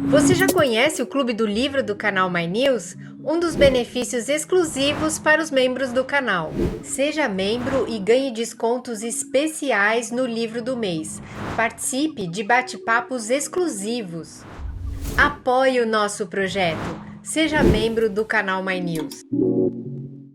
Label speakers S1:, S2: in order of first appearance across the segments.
S1: Você já conhece o Clube do Livro do canal My News? Um dos benefícios exclusivos para os membros do canal. Seja membro e ganhe descontos especiais no livro do mês. Participe de bate-papos exclusivos. Apoie o nosso projeto. Seja membro do canal My News.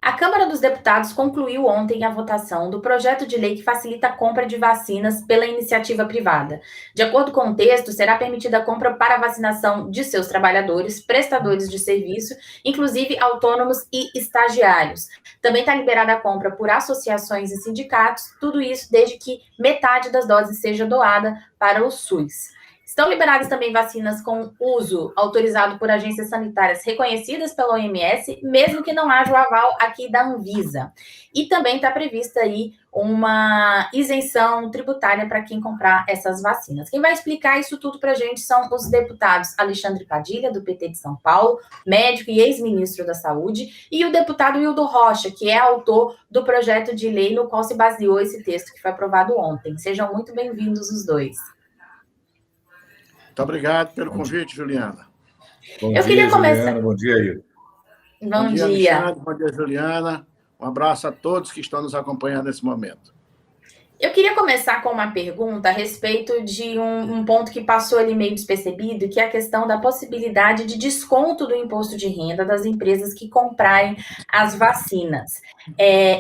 S2: A Câmara dos Deputados concluiu ontem a votação do projeto de lei que facilita a compra de vacinas pela iniciativa privada. De acordo com o texto, será permitida a compra para vacinação de seus trabalhadores, prestadores de serviço, inclusive autônomos e estagiários. Também está liberada a compra por associações e sindicatos, tudo isso desde que metade das doses seja doada para o SUS. Estão liberadas também vacinas com uso autorizado por agências sanitárias reconhecidas pela OMS, mesmo que não haja o aval aqui da Anvisa. E também está prevista aí uma isenção tributária para quem comprar essas vacinas. Quem vai explicar isso tudo para a gente são os deputados Alexandre Padilha, do PT de São Paulo, médico e ex-ministro da Saúde, e o deputado Hildo Rocha, que é autor do projeto de lei no qual se baseou esse texto que foi aprovado ontem. Sejam muito bem-vindos os dois.
S3: Muito obrigado pelo convite, Juliana.
S4: Bom dia, Juliana. Bom dia, Hildo.
S2: Bom dia,
S3: Alexandre. Bom dia, Juliana. Um abraço a todos que estão nos acompanhando nesse momento.
S2: Eu queria começar com uma pergunta a respeito de um ponto que passou ali meio despercebido, que é a questão da possibilidade de desconto do imposto de renda das empresas que comprarem as vacinas.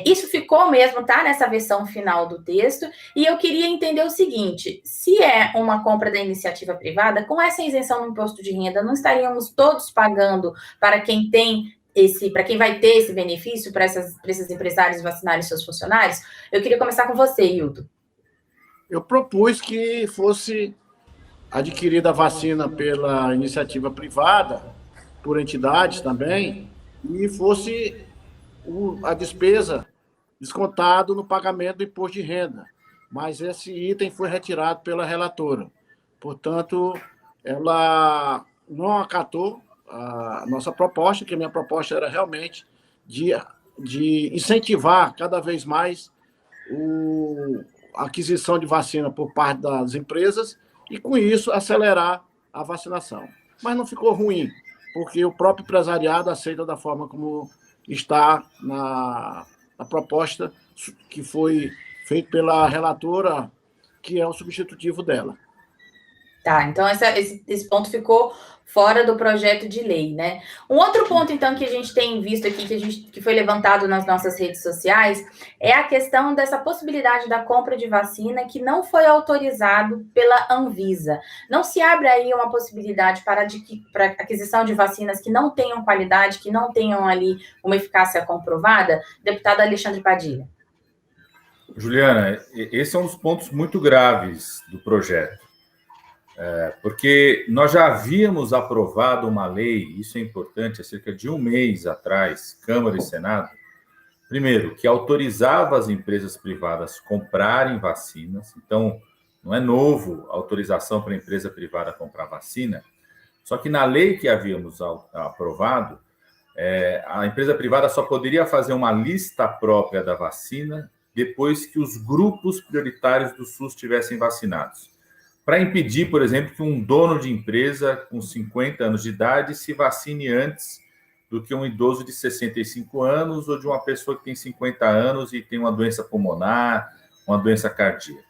S2: Isso ficou mesmo, tá, nessa versão final do texto, e eu queria entender o seguinte: se é uma compra da iniciativa privada, com essa isenção no imposto de renda, não estaríamos todos pagando para quem tem para quem vai ter esse benefício, para esses empresários vacinarem seus funcionários? Eu queria começar com você, Hildo.
S3: Eu propus que fosse adquirida a vacina pela iniciativa privada, por entidades também, e fosse a despesa descontado no pagamento do imposto de renda. Mas esse item foi retirado pela relatora. Portanto, ela não acatou a nossa proposta, que a minha proposta era realmente de incentivar cada vez mais a aquisição de vacina por parte das empresas e, com isso, acelerar a vacinação. Mas não ficou ruim, porque o próprio empresariado aceita da forma como está na proposta que foi feita pela relatora, que é o substitutivo dela.
S2: Tá, então esse ponto ficou fora do projeto de lei, né? Um outro ponto, então, que a gente tem visto aqui, que foi levantado nas nossas redes sociais, é a questão dessa possibilidade da compra de vacina que não foi autorizado pela Anvisa. Não se abre aí uma possibilidade para aquisição de vacinas que não tenham qualidade, que não tenham ali uma eficácia comprovada? Deputado Alexandre Padilha.
S4: Juliana, esse é um dos pontos muito graves do projeto. Porque nós já havíamos aprovado uma lei, isso é importante, há cerca de um mês atrás, Câmara e Senado, primeiro, que autorizava as empresas privadas comprarem vacinas. Então, não é novo a autorização para a empresa privada comprar vacina, só que na lei que havíamos aprovado, a empresa privada só poderia fazer uma lista própria da vacina depois que os grupos prioritários do SUS estivessem vacinados, para impedir, por exemplo, que um dono de empresa com 50 anos de idade se vacine antes do que um idoso de 65 anos ou de uma pessoa que tem 50 anos e tem uma doença pulmonar, uma doença cardíaca.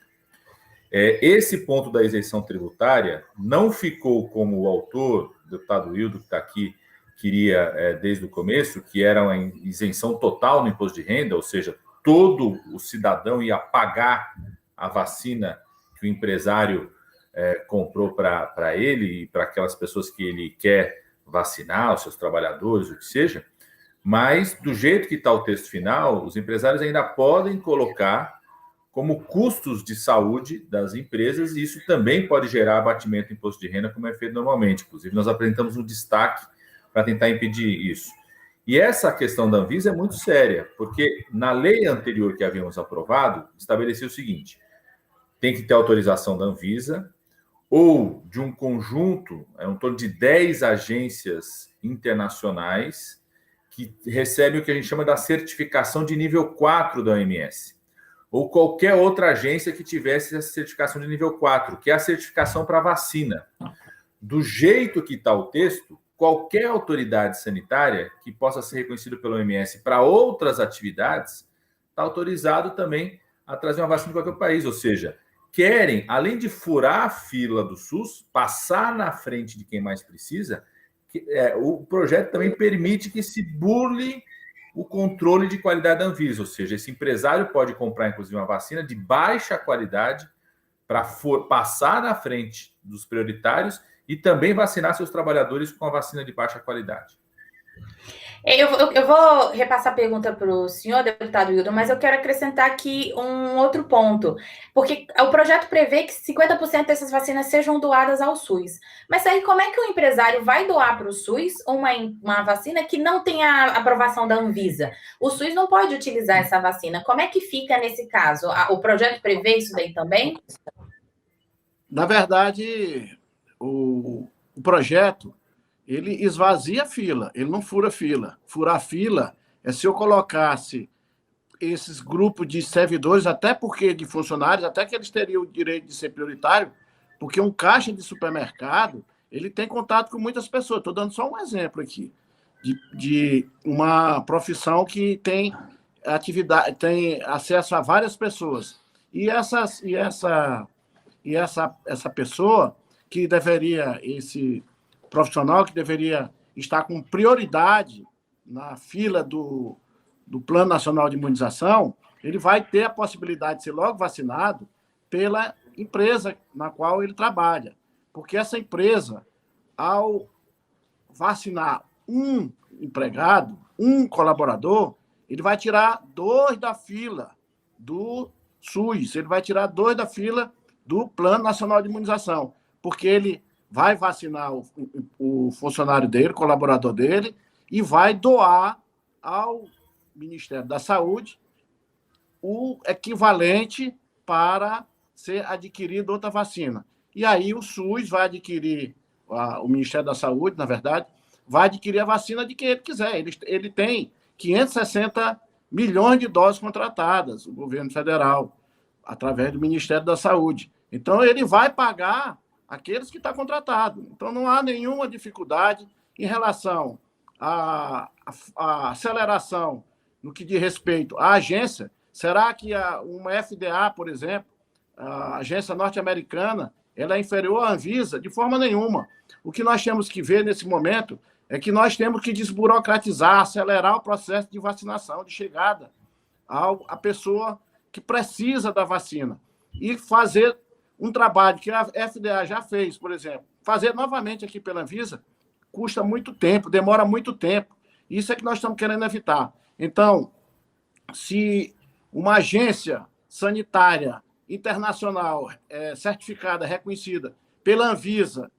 S4: Esse ponto da isenção tributária não ficou como o autor, o deputado Hildo, que está aqui, queria desde o começo, que era uma isenção total no imposto de renda, ou seja, todo o cidadão ia pagar a vacina que o empresário comprou para ele e para aquelas pessoas que ele quer vacinar, os seus trabalhadores, o que seja. Mas, do jeito que está o texto final, os empresários ainda podem colocar como custos de saúde das empresas, e isso também pode gerar abatimento do imposto de renda, como é feito normalmente. Inclusive, nós apresentamos um destaque para tentar impedir isso. E essa questão da Anvisa é muito séria, porque na lei anterior que havíamos aprovado, estabelecia o seguinte: tem que ter autorização da Anvisa ou de um conjunto, em torno de 10 agências internacionais que recebem o que a gente chama da certificação de nível 4 da OMS, ou qualquer outra agência que tivesse essa certificação de nível 4, que é a certificação para vacina. do jeito que está o texto, qualquer autoridade sanitária que possa ser reconhecida pelo OMS para outras atividades está autorizado também a trazer uma vacina de qualquer país. Ou seja, querem, além de furar a fila do SUS, passar na frente de quem mais precisa, o projeto também permite que se burle o controle de qualidade da Anvisa. Ou seja, esse empresário pode comprar, inclusive, uma vacina de baixa qualidade para passar na frente dos prioritários e também vacinar seus trabalhadores com a vacina de baixa qualidade.
S2: Eu vou repassar a pergunta para o senhor, deputado Hildo, mas eu quero acrescentar aqui um outro ponto, porque o projeto prevê que 50% dessas vacinas sejam doadas ao SUS. Mas aí como é que o empresário vai doar para o SUS uma vacina que não tem a aprovação da Anvisa? O SUS não pode utilizar essa vacina. Como é que fica nesse caso? O projeto prevê isso daí também?
S3: Na verdade, o projeto, ele esvazia a fila, ele não fura a fila. Furar a fila é se eu colocasse esses grupos de servidores, até porque de funcionários, até que eles teriam o direito de ser prioritário, porque um caixa de supermercado, ele tem contato com muitas pessoas. Estou dando só um exemplo aqui, de uma profissão que tem atividade, tem acesso a várias pessoas. E essa pessoa que deveria, esse profissional que deveria estar com prioridade na fila do Plano Nacional de Imunização, ele vai ter a possibilidade de ser logo vacinado pela empresa na qual ele trabalha. Porque essa empresa, ao vacinar um empregado, um colaborador, ele vai tirar 2 da fila do SUS, ele vai tirar 2 da fila do Plano Nacional de Imunização, porque ele vai vacinar o funcionário dele, o colaborador dele, e vai doar ao Ministério da Saúde o equivalente para ser adquirida outra vacina. E aí o SUS vai adquirir, o Ministério da Saúde, na verdade, vai adquirir a vacina de quem ele quiser. Ele tem 560 milhões de doses contratadas, o governo federal, através do Ministério da Saúde. Então, ele vai pagar aqueles que estão contratados. Então, não há nenhuma dificuldade em relação à aceleração no que diz respeito à agência. Será que uma FDA, por exemplo, a agência norte-americana, ela é inferior à Anvisa? De forma nenhuma. O que nós temos que ver nesse momento é que nós temos que desburocratizar, acelerar o processo de vacinação, de chegada à pessoa que precisa da vacina. E fazer um trabalho que a FDA já fez, por exemplo, fazer novamente aqui pela Anvisa, custa muito tempo, demora muito tempo. Isso é que nós estamos querendo evitar. Então, se uma agência sanitária internacional certificada, reconhecida pela Anvisa,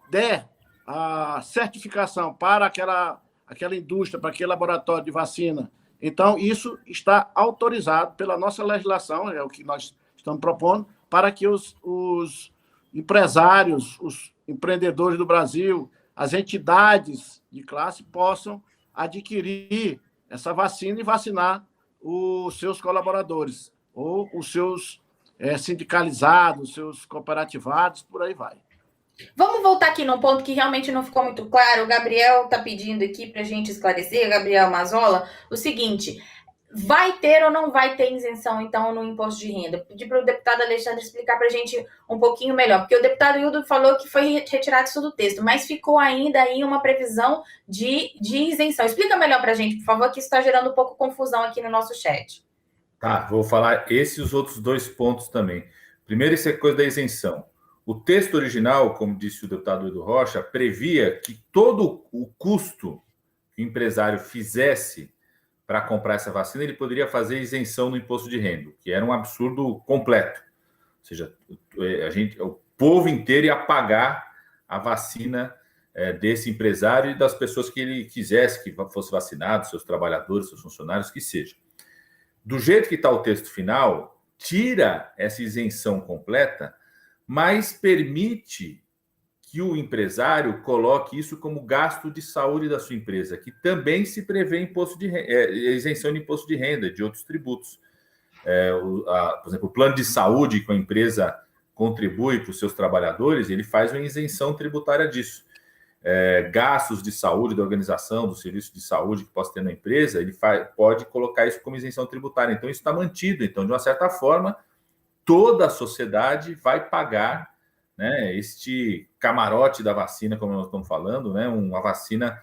S3: der a certificação para aquela indústria, para aquele laboratório de vacina, então isso está autorizado pela nossa legislação, é o que nós estamos propondo, para que os empresários, os empreendedores do Brasil, as entidades de classe possam adquirir essa vacina e vacinar os seus colaboradores, ou os seus sindicalizados, os seus cooperativados, por aí vai.
S2: Vamos voltar aqui num ponto que realmente não ficou muito claro. O Gabriel está pedindo aqui para a gente esclarecer, Gabriel Mazola, o seguinte: vai ter ou não vai ter isenção, então, no imposto de renda? Pedi para o deputado Alexandre explicar para a gente um pouquinho melhor, porque o deputado Hildo falou que foi retirado isso do texto, mas ficou ainda aí uma previsão de isenção. Explica melhor para a gente, por favor, que isso está gerando um pouco de confusão aqui no nosso chat.
S4: Tá, vou falar esse e os outros 2 pontos também. Primeiro, essa coisa da isenção. O texto original, como disse o deputado Edu Rocha, previa que todo o custo que o empresário fizesse para comprar essa vacina, ele poderia fazer isenção no imposto de renda, que era um absurdo completo. Ou seja, o povo inteiro ia pagar a vacina desse empresário e das pessoas que ele quisesse que fosse vacinado, seus trabalhadores, seus funcionários, que seja. Do jeito que está o texto final, tira essa isenção completa, mas permite que o empresário coloque isso como gasto de saúde da sua empresa, que também se prevê isenção de imposto de renda, de outros tributos. Por exemplo, o plano de saúde que a empresa contribui para os seus trabalhadores, ele faz uma isenção tributária disso. Gastos de saúde da organização, do serviço de saúde que possa ter na empresa, ele pode colocar isso como isenção tributária. Então, isso está mantido. Então, de uma certa forma, toda a sociedade vai pagar, né, este camarote da vacina, como nós estamos falando, né, uma vacina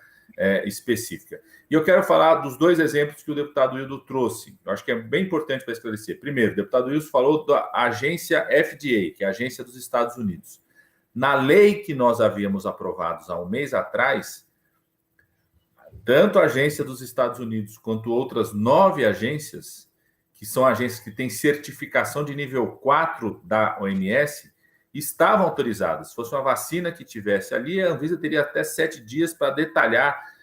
S4: específica. E eu quero falar dos dois exemplos que o deputado Wildo trouxe. Eu acho que é bem importante para esclarecer. Primeiro, o deputado Wildo falou da agência FDA, que é a agência dos Estados Unidos. Na lei que nós havíamos aprovado há um mês atrás, tanto a agência dos Estados Unidos quanto outras 9 agências, que são agências que têm certificação de nível 4 da OMS, estavam autorizadas. Se fosse uma vacina que tivesse ali, a Anvisa teria até 7 dias para detalhar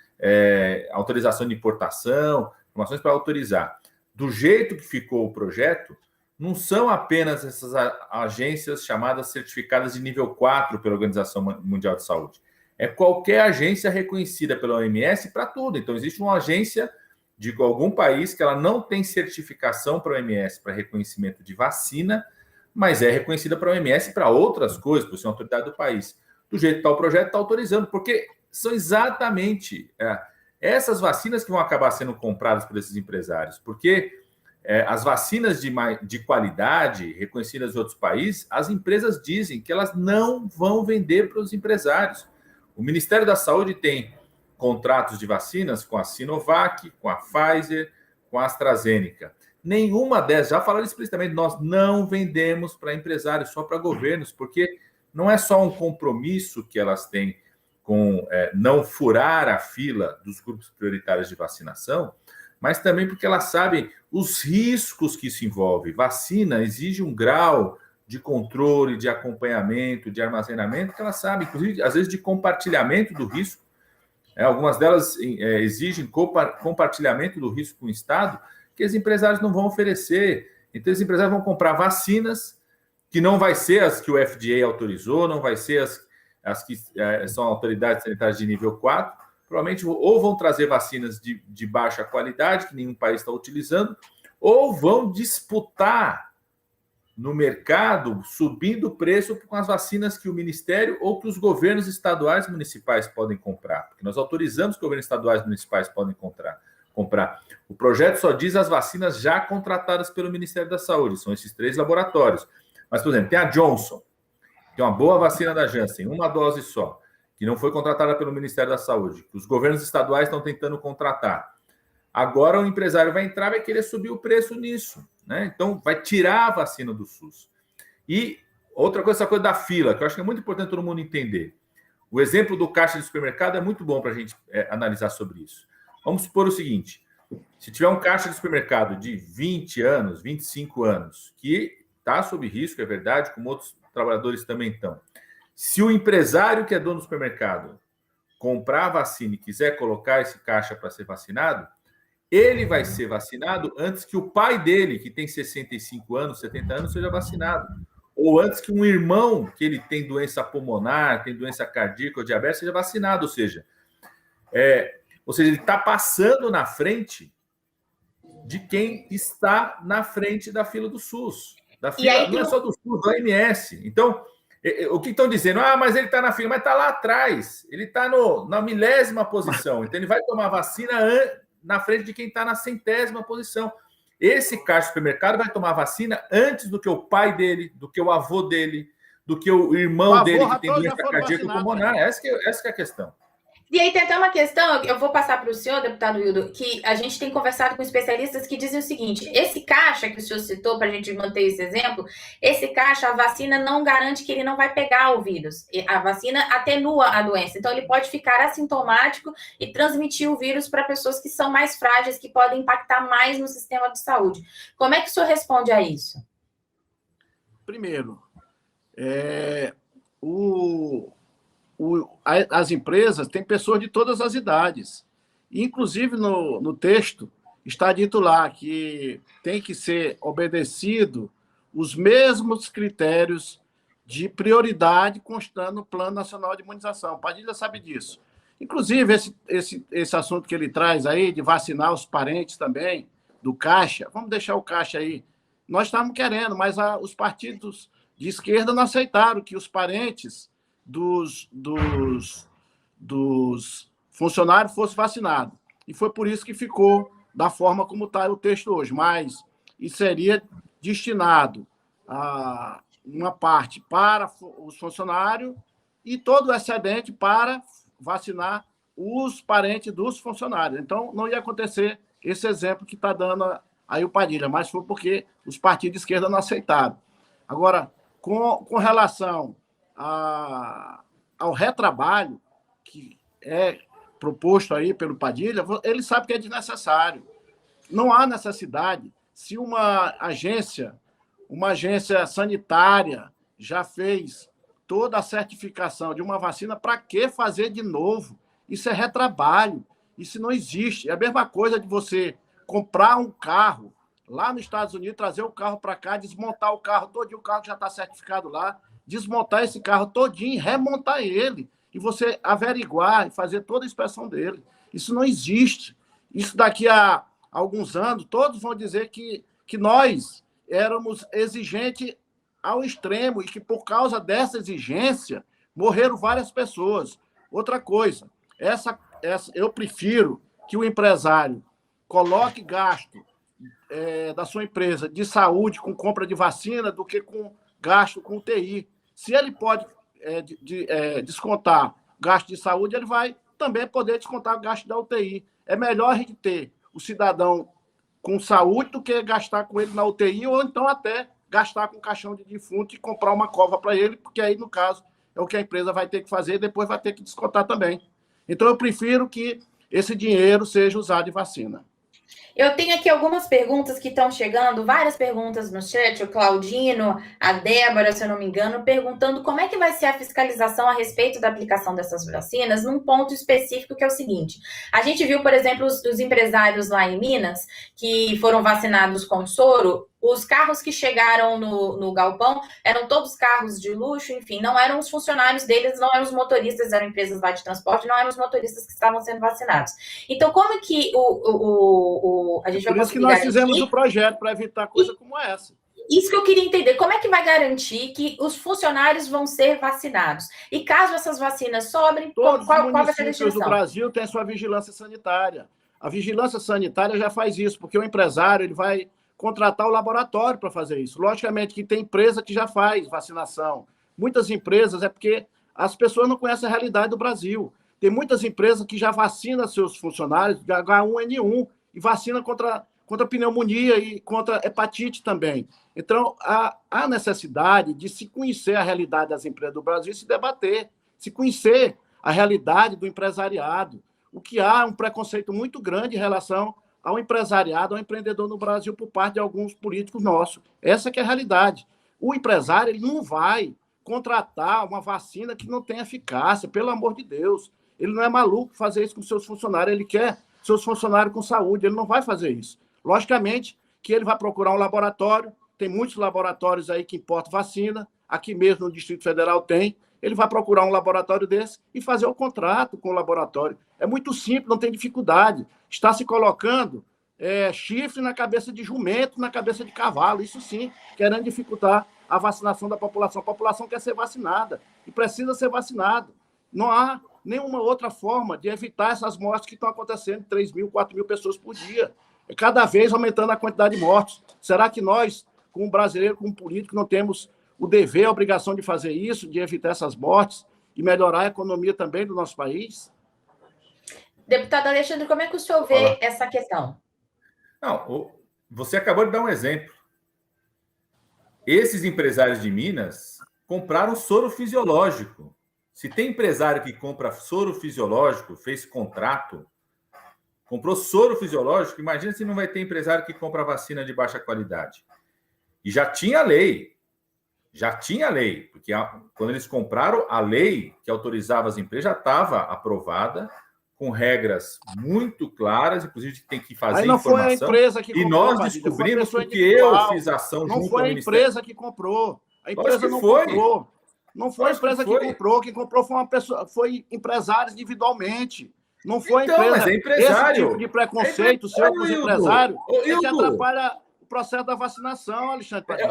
S4: autorização de importação, informações para autorizar. Do jeito que ficou o projeto, não são apenas essas agências chamadas certificadas de nível 4 pela Organização Mundial de Saúde. É qualquer agência reconhecida pela OMS para tudo. Então, existe uma agência de algum país que ela não tem certificação para a OMS para reconhecimento de vacina, mas é reconhecida para a OMS para outras coisas, por ser uma autoridade do país. Do jeito que está o projeto, está autorizando, porque são exatamente essas vacinas que vão acabar sendo compradas por esses empresários, porque as vacinas de qualidade reconhecidas em outros países, as empresas dizem que elas não vão vender para os empresários. O Ministério da Saúde tem contratos de vacinas com a Sinovac, com a Pfizer, com a AstraZeneca. Nenhuma dessas, já falaram explicitamente, nós não vendemos para empresários, só para governos, porque não é só um compromisso que elas têm com não furar a fila dos grupos prioritários de vacinação, mas também porque elas sabem os riscos que isso envolve. Vacina exige um grau de controle, de acompanhamento, de armazenamento, que elas sabem, inclusive, às vezes, de compartilhamento do risco. Algumas delas exigem compartilhamento do risco com o Estado, que os empresários não vão oferecer. Então, os empresários vão comprar vacinas que não vai ser as que o FDA autorizou, não vai ser as que são autoridades sanitárias de nível 4, provavelmente ou vão trazer vacinas de baixa qualidade, que nenhum país está utilizando, ou vão disputar no mercado, subindo o preço com as vacinas que o Ministério ou que os governos estaduais e municipais podem comprar. Porque nós autorizamos que os governos estaduais e municipais podem comprar. O projeto só diz as vacinas já contratadas pelo Ministério da Saúde, são esses 3 laboratórios. Mas, por exemplo, tem a Johnson, que é uma boa vacina da Janssen, uma dose só, que não foi contratada pelo Ministério da Saúde, que os governos estaduais estão tentando contratar. Agora o empresário vai entrar e vai querer subir o preço nisso, né? Então, vai tirar a vacina do SUS. E outra coisa, essa coisa da fila, que eu acho que é muito importante todo mundo entender. O exemplo do caixa de supermercado é muito bom para a gente analisar sobre isso. Vamos supor o seguinte, se tiver um caixa de supermercado de 20 anos, 25 anos, que está sob risco, é verdade, como outros trabalhadores também estão. Se o empresário que é dono do supermercado comprar a vacina e quiser colocar esse caixa para ser vacinado, ele vai ser vacinado antes que o pai dele, que tem 65 anos, 70 anos, seja vacinado. Ou antes que um irmão que ele tem doença pulmonar, tem doença cardíaca ou diabetes, seja vacinado. Ou seja, ele está passando na frente de quem está na frente da fila do SUS. Da fila, aí, não é só do SUS, do OMS. Então, o que estão dizendo? Mas ele está na fila, mas está lá atrás. Ele está na 1000ª posição. Então, ele vai tomar vacina na frente de quem está na 100ª posição. Esse caixa de supermercado vai tomar vacina antes do que o pai dele, do que o avô dele, do que o irmão dele que tem doença cardíaca pulmonar. Essa que é a questão.
S2: E aí tem até uma questão, eu vou passar para o senhor, deputado Wildo, que a gente tem conversado com especialistas que dizem o seguinte, esse caixa que o senhor citou, para a gente manter esse exemplo, esse caixa, a vacina não garante que ele não vai pegar o vírus. A vacina atenua a doença, então ele pode ficar assintomático e transmitir o vírus para pessoas que são mais frágeis, que podem impactar mais no sistema de saúde. Como é que o senhor responde a isso?
S3: Primeiro, as empresas têm pessoas de todas as idades. Inclusive, no texto, está dito lá que tem que ser obedecido os mesmos critérios de prioridade constando no Plano Nacional de Imunização. Padilha sabe disso. Inclusive, esse assunto que ele traz aí, de vacinar os parentes também, do Caixa, vamos deixar o Caixa aí. Nós estávamos querendo, mas os partidos de esquerda não aceitaram que os parentes dos funcionários fossem vacinados. E foi por isso que ficou da forma como está o texto hoje. Mas isso seria destinado a uma parte para os funcionários e todo o excedente para vacinar os parentes dos funcionários. Então, não ia acontecer esse exemplo que está dando aí o Padilha, mas foi porque os partidos de esquerda não aceitaram. Agora, com relação ao retrabalho, que é proposto aí pelo Padilha, ele sabe que é desnecessário. Não há necessidade. Se uma agência sanitária já fez toda a certificação de uma vacina, para que fazer de novo? Isso é retrabalho. Isso não existe. É a mesma coisa de você comprar um carro lá nos Estados Unidos, trazer o carro para cá, desmontar o carro todinho, o carro já está certificado lá, desmontar esse carro todinho e remontar ele, e você averiguar e fazer toda a inspeção dele. Isso não existe. Isso daqui a alguns anos, todos vão dizer que nós éramos exigentes ao extremo e que, por causa dessa exigência, morreram várias pessoas. Outra coisa, eu prefiro que o empresário coloque gasto da sua empresa de saúde com compra de vacina do que com gasto com UTI. Se ele pode descontar gasto de saúde, ele vai também poder descontar o gasto da UTI. É melhor a gente ter o cidadão com saúde do que gastar com ele na UTI ou então até gastar com caixão de defunto e comprar uma cova para ele, porque aí, no caso, é o que a empresa vai ter que fazer e depois vai ter que descontar também. Então, eu prefiro que esse dinheiro seja usado em vacina.
S2: Eu tenho aqui algumas perguntas que estão chegando, várias perguntas no chat, o Claudino, a Débora, se eu não me engano, perguntando como é que vai ser a fiscalização a respeito da aplicação dessas vacinas, num ponto específico que é o seguinte. A gente viu, por exemplo, os empresários lá em Minas, que foram vacinados com soro. Os carros que chegaram no galpão eram todos carros de luxo, enfim, não eram os funcionários deles, não eram os motoristas, eram empresas lá de transporte, não eram os motoristas que estavam sendo vacinados. Então, como que a gente vai conseguir garantir?
S3: Por isso que nós fizemos o projeto, para evitar coisa como essa.
S2: Isso que eu queria entender, como é que vai garantir que os funcionários vão ser vacinados? E caso essas vacinas sobrem, qual vai ser a destinação?
S3: Todos os municípios do Brasil têm sua vigilância sanitária. A vigilância sanitária já faz isso, porque o empresário ele vai contratar o laboratório para fazer isso. Logicamente que tem empresa que já faz vacinação. Muitas empresas, é porque as pessoas não conhecem a realidade do Brasil. Tem muitas empresas que já vacinam seus funcionários de H1N1 e vacina contra pneumonia e contra hepatite também. Então, há necessidade de se conhecer a realidade das empresas do Brasil e se debater, se conhecer a realidade do empresariado. O que há um preconceito muito grande em relação ao empresariado, ao empreendedor no Brasil por parte de alguns políticos nossos. Essa que é a realidade. O empresário ele não vai contratar uma vacina que não tem eficácia, pelo amor de Deus. Ele não é maluco fazer isso com seus funcionários, ele quer seus funcionários com saúde, ele não vai fazer isso. Logicamente que ele vai procurar um laboratório, tem muitos laboratórios aí que importam vacina, aqui mesmo no Distrito Federal tem, ele vai procurar um laboratório desse e fazer o contrato com o laboratório. É muito simples, não tem dificuldade. Está se colocando chifre na cabeça de jumento, na cabeça de cavalo, isso sim, querendo dificultar a vacinação da população. A população quer ser vacinada e precisa ser vacinada. Não há nenhuma outra forma de evitar essas mortes que estão acontecendo, 3 mil, 4 mil pessoas por dia. Cada vez aumentando a quantidade de mortes. Será que nós, como brasileiro, como político, não temos o dever, a obrigação de fazer isso, de evitar essas mortes e melhorar a economia também do nosso país?
S2: Deputado Alexandre, como é que o senhor vê essa questão?
S4: Não, você acabou de dar um exemplo. Esses empresários de Minas compraram soro fisiológico. Se tem empresário que compra soro fisiológico, fez contrato, comprou soro fisiológico, imagina se não vai ter empresário que compra vacina de baixa qualidade. E já tinha lei, porque quando eles compraram, a lei que autorizava as empresas já estava aprovada, com regras muito claras, inclusive que tem que fazer
S3: não
S4: informação.
S3: Foi a empresa que comprou,
S4: e nós descobrimos porque eu fiz ação junto ao Ministério.
S3: Não foi a empresa que comprou. A empresa não comprou. Não foi a empresa que comprou. Quem comprou foi uma pessoa, foi empresário individualmente. Não foi a empresa.
S4: Mas é empresário.
S3: Esse tipo de preconceito seu com os empresários que atrapalha o processo da vacinação, Alexandre Padilha.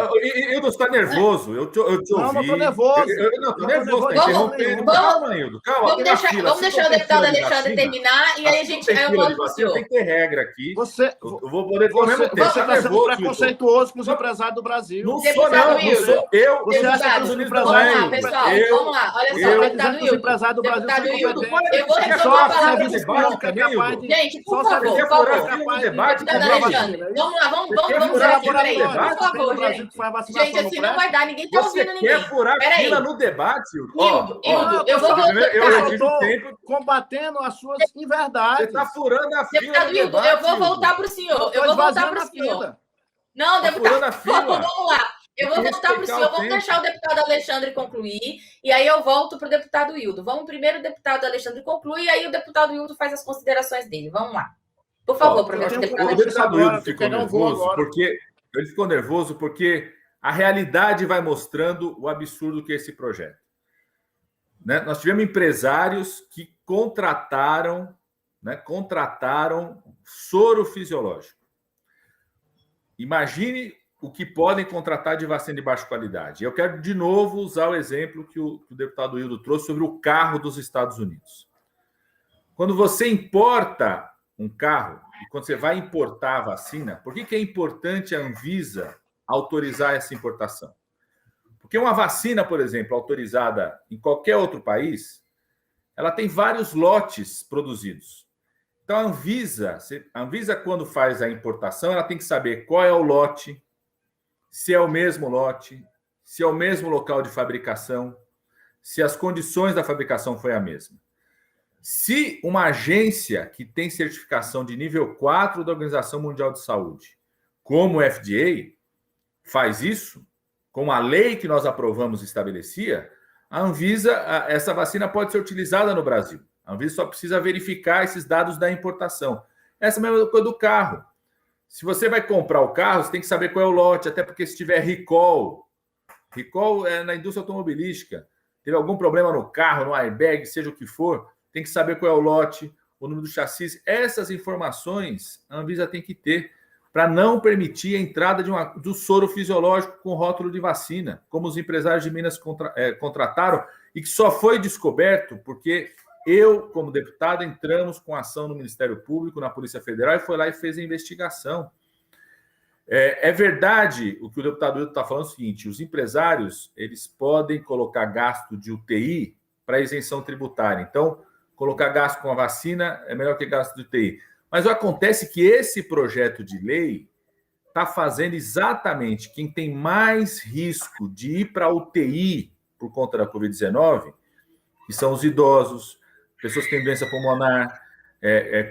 S4: Hildo, você está nervoso? Eu te ouvi.
S3: Não estou nervoso.
S4: Não, estou nervoso. Está interrompendo. Calma, Hildo. Calma.
S2: Vamos deixar o deputado Alexandre terminar e aí eu volto para o senhor.
S4: Tem que ter regra aqui.
S3: Eu
S4: vou poder ao mesmo tempo.
S3: Você está sendo preconceituoso com os empresários do Brasil.
S4: Não sou, não sou eu.
S3: Você acha que os empresários...
S2: Vamos lá, pessoal. Vamos lá. Olha só, deputado Hildo.
S3: Os empresários do Brasil são incompetentes.
S2: Eu vou retomar a palavra do senhor. Gente, por favor. Deputado Alexandre, vamos lá, vamos ver aqui, peraí. Por favor, gente. Gente, assim não vai dar, ninguém está ouvindo ninguém.
S4: Você quer furar fila no debate,
S2: Hildo? Eu vou voltar.
S3: Eu estou combatendo as suas inverdades.
S4: Você está furando a fila.
S2: Deputado Hildo, eu vou voltar para o senhor. Eu vou voltar para o senhor. Não, deputado, vamos lá. Eu vou voltar para o senhor, vamos deixar o deputado Alexandre concluir, e aí eu volto para o deputado Hildo. Vamos primeiro o deputado Alexandre concluir, e aí o deputado Hildo faz as considerações dele. Vamos lá. Por favor, professor deputado.
S4: O deputado Hildo ficou nervoso porque ele ficou nervoso porque a realidade vai mostrando o absurdo que é esse projeto. Né? Nós tivemos empresários que contrataram soro fisiológico. Imagine o que podem contratar de vacina de baixa qualidade. Eu quero, de novo, usar o exemplo que o deputado Hildo trouxe sobre o carro dos Estados Unidos. Quando você importa um carro, e quando você vai importar a vacina, por que é importante a Anvisa autorizar essa importação? Porque uma vacina, por exemplo, autorizada em qualquer outro país, ela tem vários lotes produzidos. Então, a Anvisa, quando faz a importação, ela tem que saber qual é o lote, se é o mesmo lote, se é o mesmo local de fabricação, se as condições da fabricação foi a mesma. Se uma agência que tem certificação de nível 4 da Organização Mundial de Saúde, como o FDA, faz isso, como a lei que nós aprovamos estabelecia, a Anvisa, essa vacina pode ser utilizada no Brasil. A Anvisa só precisa verificar esses dados da importação. Essa é a mesma coisa do carro. Se você vai comprar o carro, você tem que saber qual é o lote, até porque se tiver recall é na indústria automobilística, teve algum problema no carro, no airbag, seja o que for, tem que saber qual é o lote, o número do chassi. Essas informações a Anvisa tem que ter para não permitir a entrada do soro fisiológico com rótulo de vacina, como os empresários de Minas contrataram, e que só foi descoberto porque eu, como deputado, entramos com ação no Ministério Público, na Polícia Federal, e foi lá e fez a investigação. É verdade o que o deputado Hildo está falando, é o seguinte: os empresários eles podem colocar gasto de UTI para isenção tributária. Então, colocar gasto com a vacina é melhor que gasto de UTI. Mas acontece que esse projeto de lei está fazendo exatamente quem tem mais risco de ir para a UTI por conta da Covid-19, que são os idosos, pessoas que têm doença pulmonar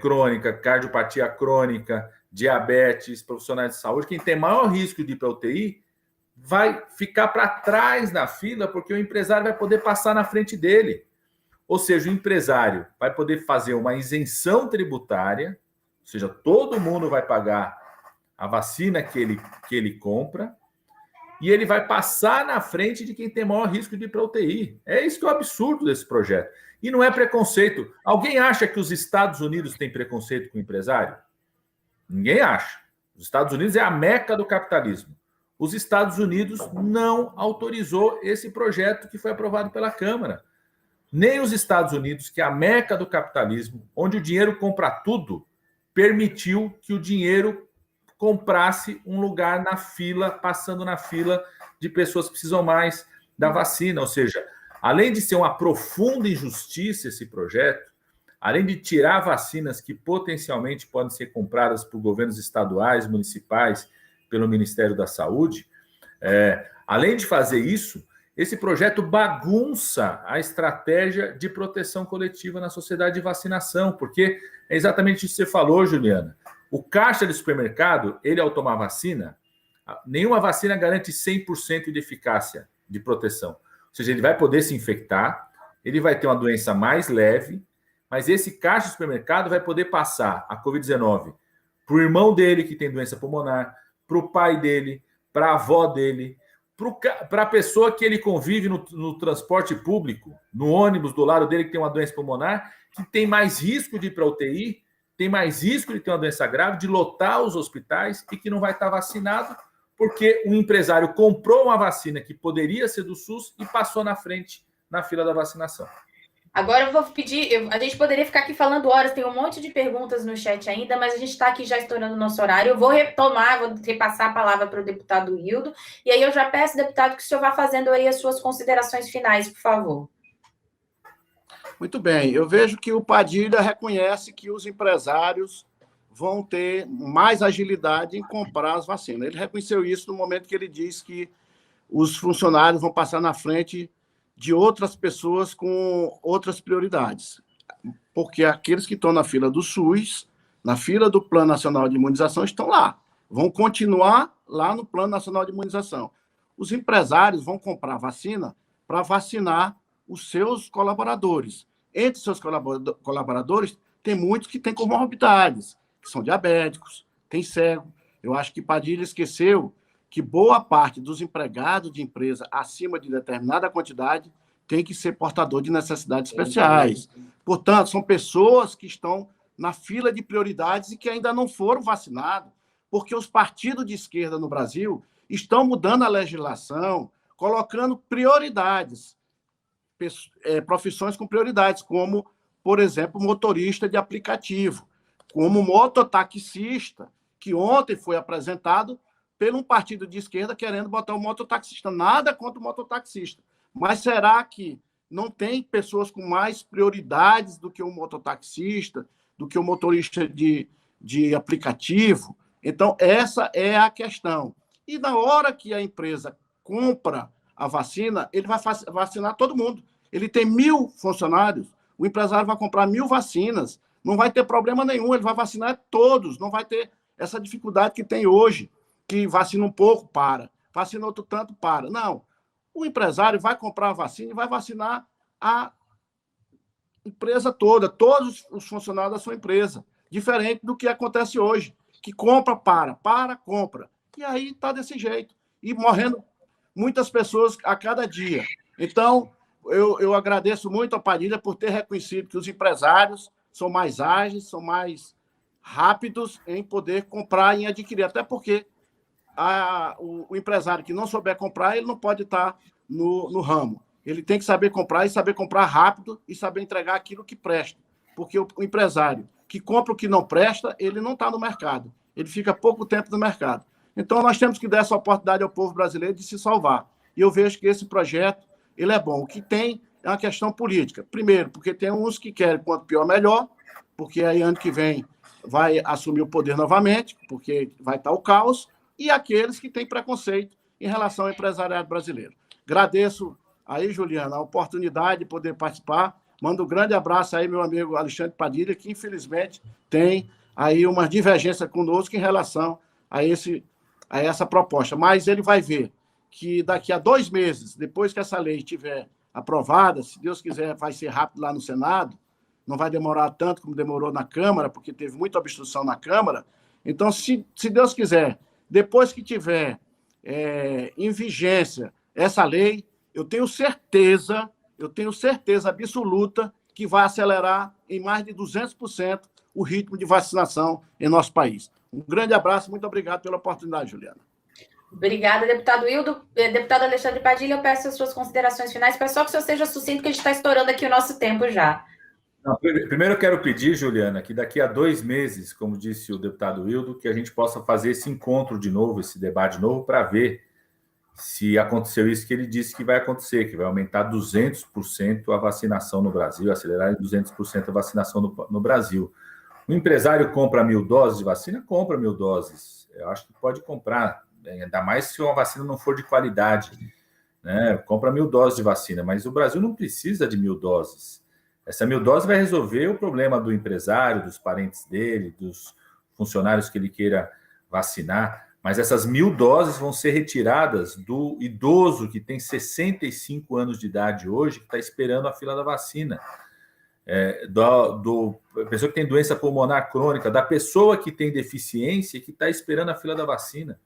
S4: crônica, cardiopatia crônica, diabetes, profissionais de saúde. Quem tem maior risco de ir para a UTI vai ficar para trás na fila, porque o empresário vai poder passar na frente dele. Ou seja, o empresário vai poder fazer uma isenção tributária, ou seja, todo mundo vai pagar a vacina que ele compra, e ele vai passar na frente de quem tem maior risco de ir para a UTI. É isso que é o absurdo desse projeto. E não é preconceito. Alguém acha que os Estados Unidos têm preconceito com o empresário? Ninguém acha. Os Estados Unidos é a meca do capitalismo. Os Estados Unidos não autorizou esse projeto que foi aprovado pela Câmara. Nem os Estados Unidos, que é a meca do capitalismo, onde o dinheiro compra tudo, permitiu que o dinheiro comprasse um lugar na fila, passando na fila de pessoas que precisam mais da vacina. Ou seja, além de ser uma profunda injustiça esse projeto, além de tirar vacinas que potencialmente podem ser compradas por governos estaduais, municipais, pelo Ministério da Saúde, além de fazer isso, esse projeto bagunça a estratégia de proteção coletiva na sociedade de vacinação, porque é exatamente isso que você falou, Juliana. O caixa de supermercado, ele ao tomar vacina, nenhuma vacina garante 100% de eficácia de proteção. Ou seja, ele vai poder se infectar, ele vai ter uma doença mais leve, mas esse caixa de supermercado vai poder passar a Covid-19 para o irmão dele que tem doença pulmonar, para o pai dele, para a avó dele, para a pessoa que ele convive no transporte público, no ônibus do lado dele que tem uma doença pulmonar, que tem mais risco de ir para a UTI, tem mais risco de ter uma doença grave, de lotar os hospitais e que não vai estar vacinado, porque um empresário comprou uma vacina que poderia ser do SUS e passou na frente na fila da vacinação.
S2: Agora eu vou pedir, a gente poderia ficar aqui falando horas, tem um monte de perguntas no chat ainda, mas a gente está aqui já estourando o nosso horário. Eu vou retomar, vou repassar a palavra para o deputado Hildo, e aí eu já peço, deputado, que o senhor vá fazendo aí as suas considerações finais, por favor.
S3: Muito bem, eu vejo que o Padilha reconhece que os empresários vão ter mais agilidade em comprar as vacinas. Ele reconheceu isso no momento que ele diz que os funcionários vão passar na frente de outras pessoas com outras prioridades. Porque aqueles que estão na fila do SUS, na fila do Plano Nacional de Imunização, estão lá. Vão continuar lá no Plano Nacional de Imunização. Os empresários vão comprar vacina para vacinar os seus colaboradores. Entre seus colaboradores, tem muitos que têm comorbidades, que são diabéticos, tem cego. Eu acho que Padilha esqueceu que boa parte dos empregados de empresa acima de determinada quantidade tem que ser portador de necessidades especiais. Portanto, são pessoas que estão na fila de prioridades e que ainda não foram vacinados, porque os partidos de esquerda no Brasil estão mudando a legislação, colocando prioridades, profissões com prioridades, como, por exemplo, motorista de aplicativo, como mototaxista, que ontem foi apresentado por um partido de esquerda querendo botar o mototaxista. Nada contra o mototaxista. Mas será que não tem pessoas com mais prioridades do que o mototaxista, do que o motorista de aplicativo? Então, essa é a questão. E na hora que a empresa compra a vacina, ele vai vacinar todo mundo. Ele tem 1.000 funcionários, o empresário vai comprar 1.000 vacinas, não vai ter problema nenhum, ele vai vacinar todos, não vai ter essa dificuldade que tem hoje, que vacina um pouco, para. Vacina outro tanto, para. Não. O empresário vai comprar a vacina e vai vacinar a empresa toda, todos os funcionários da sua empresa. Diferente do que acontece hoje, que compra, compra. E aí está desse jeito. E morrendo muitas pessoas a cada dia. Então, eu agradeço muito a Padilha por ter reconhecido que os empresários são mais ágeis, são mais rápidos em poder comprar e adquirir. Até porque o empresário que não souber comprar, ele não pode estar no ramo. Ele tem que saber comprar e saber comprar rápido e saber entregar aquilo que presta. Porque o empresário que compra o que não presta, ele não está no mercado. Ele fica pouco tempo no mercado. Então, nós temos que dar essa oportunidade ao povo brasileiro de se salvar. E eu vejo que esse projeto ele é bom. O que tem é uma questão política. Primeiro, porque tem uns que querem quanto pior, melhor, porque aí ano que vem vai assumir o poder novamente, porque vai estar o caos, e aqueles que têm preconceito em relação ao empresariado brasileiro. Agradeço aí, Juliana, a oportunidade de poder participar. Mando um grande abraço aí, meu amigo Alexandre Padilha, que infelizmente tem aí uma divergência conosco em relação a essa proposta. Mas ele vai ver que daqui a 2 meses, depois que essa lei estiver aprovada, se Deus quiser, vai ser rápido lá no Senado, não vai demorar tanto como demorou na Câmara, porque teve muita obstrução na Câmara. Então, se Deus quiser, depois que tiver em vigência essa lei, eu tenho certeza absoluta que vai acelerar em mais de 200% o ritmo de vacinação em nosso país. Um grande abraço, muito obrigado pela oportunidade, Juliana.
S2: Obrigada, deputado Hildo. Deputado Alexandre Padilha, eu peço as suas considerações finais. Peço só que o senhor seja sucinto, que a gente está estourando aqui o nosso tempo já.
S4: Não, primeiro eu quero pedir, Juliana, que daqui a 2 meses, como disse o deputado Hildo, que a gente possa fazer esse encontro de novo, esse debate de novo, para ver se aconteceu isso que ele disse que vai acontecer, que vai aumentar 200% a vacinação no Brasil, acelerar em 200% a vacinação no Brasil. O empresário compra 1.000 doses de vacina? Compra 1.000 doses. Eu acho que pode comprar, ainda mais se uma vacina não for de qualidade, né? Compra 1.000 doses de vacina, mas o Brasil não precisa de 1.000 doses. Essa 1.000 doses vai resolver o problema do empresário, dos parentes dele, dos funcionários que ele queira vacinar, mas essas 1.000 doses vão ser retiradas do idoso que tem 65 anos de idade hoje, que está esperando a fila da vacina, do pessoa que tem doença pulmonar crônica, da pessoa que tem deficiência e que está esperando a fila da vacina.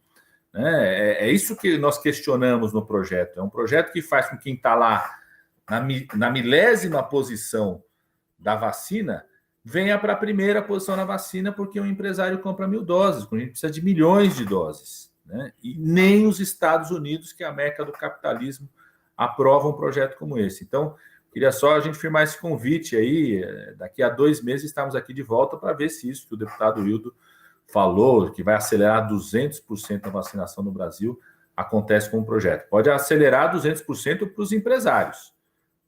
S4: É isso que nós questionamos no projeto. É um projeto que faz com quem está lá na milésima posição da vacina venha para a primeira posição na vacina, porque o empresário compra 1.000 doses, quando a gente precisa de milhões de doses, né? E nem os Estados Unidos, que é a meca do capitalismo, aprovam um projeto como esse. Então, queria só a gente firmar esse convite aí, daqui a 2 meses estamos aqui de volta para ver se isso que o deputado Wildo falou, que vai acelerar 200% a vacinação no Brasil, acontece com o projeto. Pode acelerar 200% para os empresários,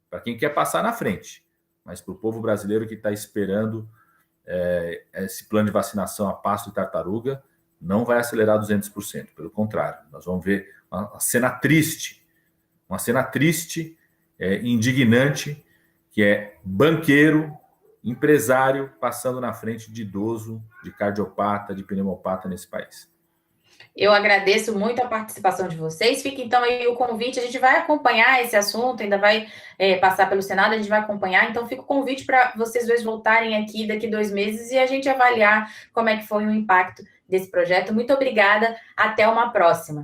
S4: para quem quer passar na frente. Mas para o povo brasileiro que está esperando esse plano de vacinação a passo de tartaruga, não vai acelerar 200%. Pelo contrário, nós vamos ver uma cena triste, indignante, que é banqueiro, empresário passando na frente de idoso, de cardiopata, de pneumopata nesse país.
S2: Eu agradeço muito a participação de vocês. Fica então aí o convite. A gente vai acompanhar esse assunto, ainda vai passar pelo Senado, a gente vai acompanhar. Então, fica o convite para vocês dois voltarem aqui daqui 2 meses e a gente avaliar como é que foi o impacto desse projeto. Muito obrigada. Até uma próxima.